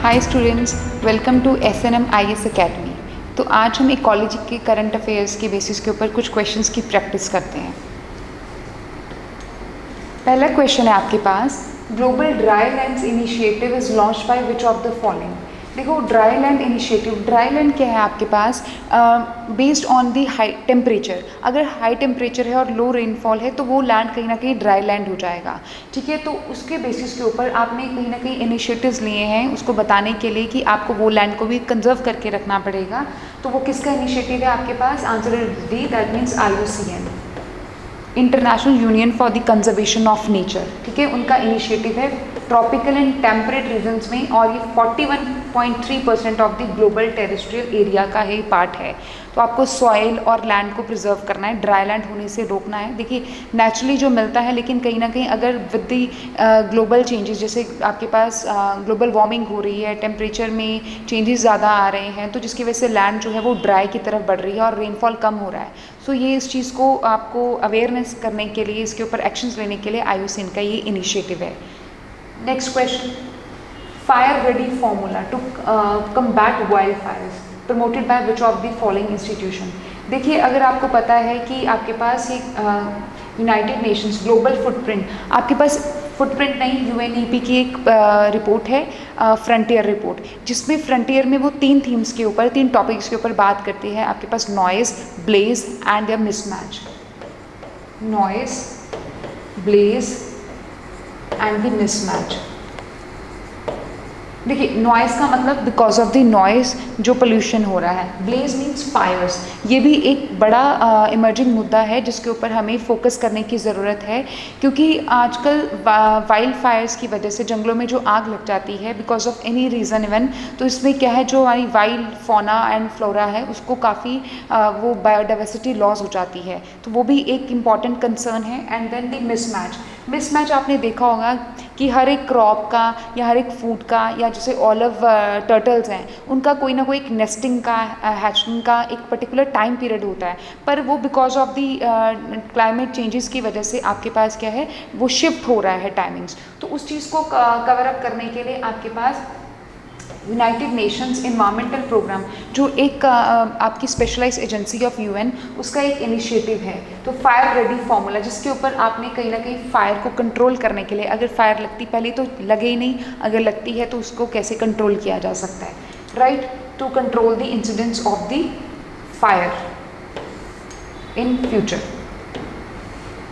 Hi students, welcome to SNM IS Academy. तो आज हम इकोलॉजी के करंट अफेयर्स के बेसिस के ऊपर कुछ क्वेश्चंस की प्रैक्टिस करते हैं। पहला क्वेश्चन है आपके पास, global dry lands initiative is launched by which of the following. देखो, dry land initiative, dry land क्या है आपके पास, based on the high temperature. अगर हाई टेम्परेचर है और लो रेनफॉल है तो वो लैंड कहीं ना कहीं ड्राई लैंड हो जाएगा। ठीक है, तो उसके बेसिस के ऊपर आपने कहीं ना कहीं इनिशिएटिव्स लिए हैं उसको बताने के लिए कि आपको वो लैंड को भी कंजर्व करके रखना पड़ेगा। तो वो किसका इनिशिएटिव है आपके पास? Answer is D, that means IUCN, international union for the conservation of nature. ठीक है, उनका इनिशिएटिव है ट्रॉपिकल एंड टेम्परेट रीजन्स में, और ये 41.3% of the global terrestrial area का ही पार्ट है। तो आपको सॉइल और लैंड को प्रिजर्व करना है, ड्राई लैंड होने से रोकना है। देखिए, नेचुरली जो मिलता है, लेकिन कहीं ना कहीं अगर विद दी ग्लोबल चेंजेस, जैसे आपके पास ग्लोबल वार्मिंग हो रही है, टेम्परेचर में चेंजेस ज़्यादा आ रहे हैं, तो जिसकी वजह से लैंड जो है वो ड्राई की तरफ बढ़ रही है और रेनफॉल कम हो रहा है। सो ये इस चीज़ को आपको अवेयरनेस करने के लिए, इसके ऊपर एक्शंस लेने के लिए IUCN का ये इनिशिएटिव है। Next question, fire ready formula to combat wild fires promoted by which of the following institution. देखिए, अगर आपको पता है कि आपके पास ये यूनाइटेड नेशंस ग्लोबल फुटप्रिंट, आपके पास फुटप्रिंट नहीं, UNEP की एक रिपोर्ट है, फ्रंटियर रिपोर्ट, जिसमें फ्रंटियर में वो 3 थीम्स के ऊपर, 3 टॉपिक्स के ऊपर बात करती है। आपके पास noise, blaze and their mismatch. Noise, blaze and the mismatch. देखिए, नॉइज़ का मतलब बिकॉज ऑफ द नॉइज़ जो पोल्यूशन हो रहा है। ब्लेज मीन्स फायर्स, ये भी एक बड़ा इमर्जिंग मुद्दा है जिसके ऊपर हमें फोकस करने की ज़रूरत है, क्योंकि आजकल वाइल्ड फायर्स की वजह से जंगलों में जो आग लग जाती है because of any reason even, तो इसमें क्या है, जो हमारी वाइल्ड फौना एंड फ्लोरा है उसको काफ़ी वो बायोडाइवर्सिटी लॉस हो जाती है, तो वो भी एक इम्पॉर्टेंट कंसर्न है। And then the mismatch. Mismatch आपने देखा होगा कि हर एक क्रॉप का या हर एक फूड का, या जैसे ऑलिव टर्टल्स हैं, उनका कोई ना कोई एक नेस्टिंग का, हैचनिंग का एक पर्टिकुलर टाइम पीरियड होता है, पर वो because of the climate changes की वजह से आपके पास क्या है, वो शिफ्ट हो रहा है टाइमिंग्स। तो उस चीज़ को कवर अप करने के लिए आपके पास यूनाइटेड नेशंस इन्वायरमेंटल प्रोग्राम, जो एक आपकी स्पेशलाइज्ड एजेंसी ऑफ UN, उसका एक इनिशिएटिव है। तो फायर रेडी फार्मूला, जिसके ऊपर आपने कहीं ना कहीं फायर को कंट्रोल करने के लिए, अगर फायर लगती, पहले तो लगे ही नहीं, अगर लगती है तो उसको कैसे कंट्रोल किया जा सकता है, right, to control the incidents of the fire in future.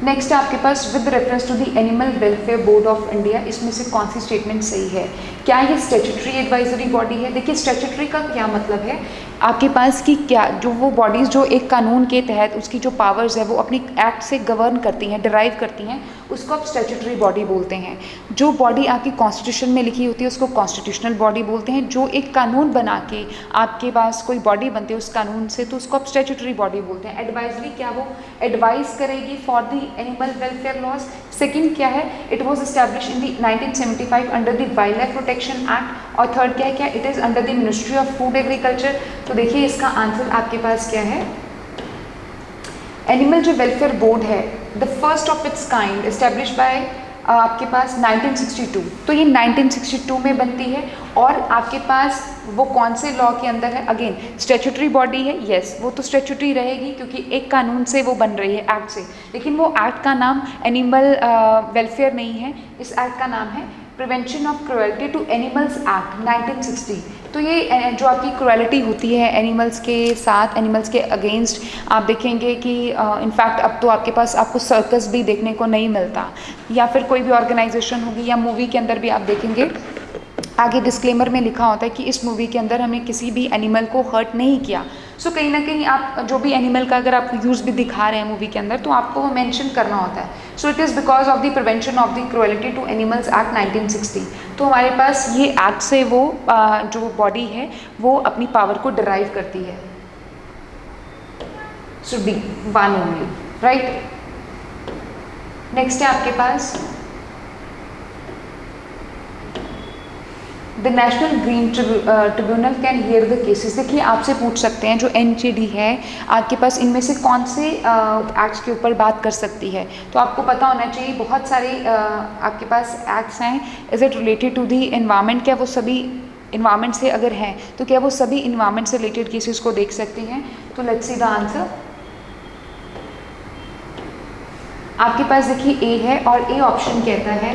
Next है आपके पास, with reference to the animal welfare board of India, इसमें से कौन सी स्टेटमेंट सही है? क्या ये स्टैट्यूटरी एडवाइजरी बॉडी है? देखिए, स्टैट्यूटरी का क्या मतलब है आपके पास कि क्या जो वो बॉडीज़ जो एक कानून के तहत उसकी जो पावर्स है वो अपनी एक्ट से गवर्न करती हैं, डिराइव करती हैं, उसको आप स्टैट्यूटरी बॉडी बोलते हैं। जो बॉडी आपकी कॉन्स्टिट्यूशन में लिखी होती है उसको कॉन्स्टिट्यूशनल बॉडी बोलते हैं। जो एक कानून बना के आपके पास कोई बॉडी बनती है उस कानून से, तो उसको आप स्टैट्यूटरी बॉडी बोलते हैं। एडवाइजरी, क्या वो एडवाइस करेगी for the animal welfare laws. Second क्या है, it was establish in the 1975 under the wild life protection act. और थर्ड क्या है, क्या it is under the ministry of food agriculture. तो देखिए, इसका आंसर आपके पास क्या है, एनिमल जो वेलफेयर बोर्ड है, the first of its kind, establish bye आपके पास 1962। तो ये 1962 में बनती है, और आपके पास वो कौन से लॉ के अंदर है? अगेन स्टैट्यूटरी बॉडी है, यस, वो तो स्टैट्यूटरी रहेगी क्योंकि एक कानून से वो बन रही है, एक्ट से, लेकिन वो एक्ट का नाम एनिमल वेलफेयर नहीं है। इस एक्ट का नाम है prevention of cruelty to animals act 1960। तो ये जो आपकी क्रुएल्टी होती है एनिमल्स के साथ, एनिमल्स के अगेंस्ट, आप देखेंगे कि इनफैक्ट अब तो आपके पास आपको सर्कस भी देखने को नहीं मिलता, या फिर कोई भी ऑर्गेनाइजेशन होगी, या मूवी के अंदर भी आप देखेंगे आगे डिस्क्लेमर में लिखा होता है कि इस मूवी के अंदर हमने किसी भी एनिमल को हर्ट नहीं किया। सो कहीं ना कहीं आप जो भी एनिमल का अगर आप यूज़ भी दिखा रहे हैं मूवी के अंदर, तो आपको वो मेंशन करना होता है। So it is because of the prevention of the cruelty to animals act 1960। तो हमारे पास ये एक्ट से वो जो बॉडी है वो अपनी पावर को डिराइव करती है। So D, one only, right. Next है आपके पास, the national green tribunal can hear the cases. देखिए, आपसे पूछ सकते हैं जो NGD है आपके पास, इनमें से कौन से एक्ट्स के ऊपर बात कर सकती है? तो आपको पता होना चाहिए, बहुत सारे आपके पास एक्ट्स हैं। Is it related to the environment? क्या वो सभी इन्वायरमेंट से अगर हैं तो क्या वो सभी इन्वायरमेंट से रिलेटेड केसेस को देख सकते हैं? तो लेट्स सी द आंसर। आपके पास देखिए ए है और ए ऑप्शन कहता है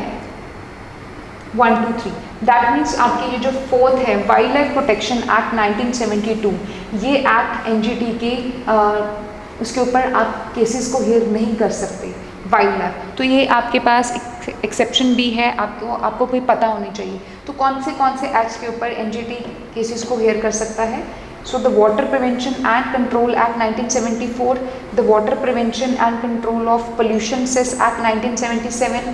1 2 3। दैट मीन्स आपके ये जो फोर्थ है वाइल्ड लाइफ प्रोटेक्शन एक्ट 1972, ये एक्ट एनजीटी के उसके ऊपर आप केसेस को हेयर नहीं कर सकते वाइल्ड लाइफ, तो ये आपके पास एक्सेप्शन भी है, आपको कोई पता होनी चाहिए। तो कौन से एक्ट्स के ऊपर एनजीटी केसेस को हेयर कर सकता है? So the water prevention and control act 1974, the water prevention and control of pollution cess act 1977,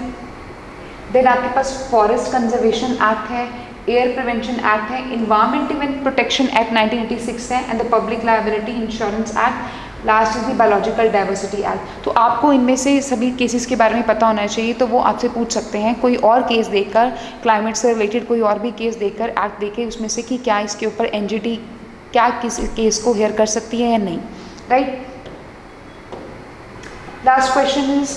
देन आपके पास फॉरेस्ट कंजर्वेशन एक्ट है, एयर प्रिवेंशन एक्ट है, इन्वायरमेंटल प्रोटेक्शन एक्ट 1986 है, and the public liability insurance act, last is the biological diversity act. तो आपको इनमें से सभी केसेस के बारे में पता होना चाहिए, तो वो आपसे पूछ सकते हैं कोई और केस देखकर, क्लाइमेट से रिलेटेड कोई और भी केस देखकर, एक्ट देखे उसमें से कि क्या इसके ऊपर एनजीटी क्या किस केस को हेयर कर सकती है या नहीं, right. Last question is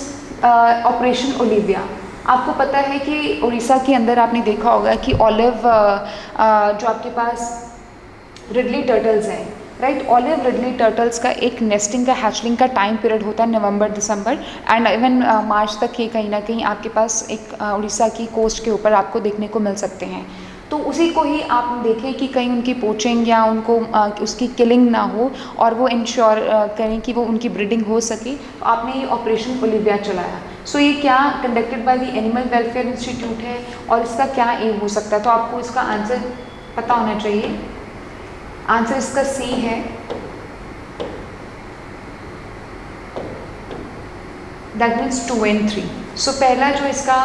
operation Olivia. आपको पता है कि उड़ीसा के अंदर आपने देखा होगा कि ऑलिव जो आपके पास रिडली टर्टल्स हैं, राइट, ऑलिव रिडली टर्टल्स का एक नेस्टिंग का हैचलिंग का टाइम पीरियड होता है नवंबर दिसंबर एंड इवन मार्च तक, ये कहीं ना कहीं आपके पास एक उड़ीसा की कोस्ट के ऊपर आपको देखने को मिल सकते हैं। तो उसी को ही आप देखें कि कहीं उनकी पोचिंग या उनको उसकी किलिंग ना हो और वो इंश्योर करें कि वो उनकी ब्रीडिंग हो सके, तो आपने ये ऑपरेशन ओलिविया चलाया। सो ये क्या conducted by the animal welfare institute है और इसका क्या एम हो सकता है? तो आपको इसका आंसर पता होना चाहिए। आंसर इसका सी है। That means 2 and 3। सो पहला जो इसका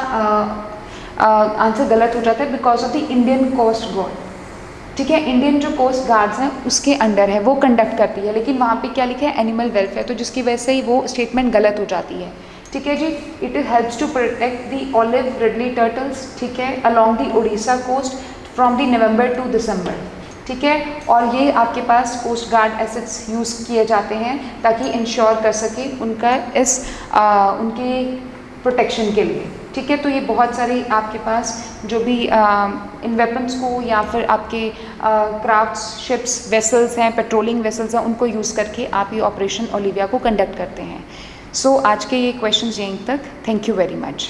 आंसर गलत हो जाता है because of the Indian coast guard, ठीक है, इंडियन जो कोस्ट गार्ड्स हैं उसके अंडर है, वो कंडक्ट करती है, लेकिन वहाँ पे क्या लिखा है एनिमल वेलफेयर, तो जिसकी वजह से ही वो स्टेटमेंट गलत हो जाती है, ठीक है जी। It helps to protect the olive ridley turtles, ठीक है, along the Orissa coast from the November to December, ठीक है, और ये आपके पास कोस्ट गार्ड एसेट्स यूज़ किए जाते हैं ताकि इंश्योर कर सके उनका उनके प्रोटेक्शन के लिए, ठीक है। तो ये बहुत सारी आपके पास जो भी इन वेपन्स को या फिर आपके क्राफ्ट्स शिप्स वेसल्स हैं, पेट्रोलिंग वेसल्स हैं, उनको यूज़ करके आप ये ऑपरेशन ओलिविया को कंडक्ट करते हैं। सो आज के ये क्वेश्चंस यहीं तक। Thank you very much.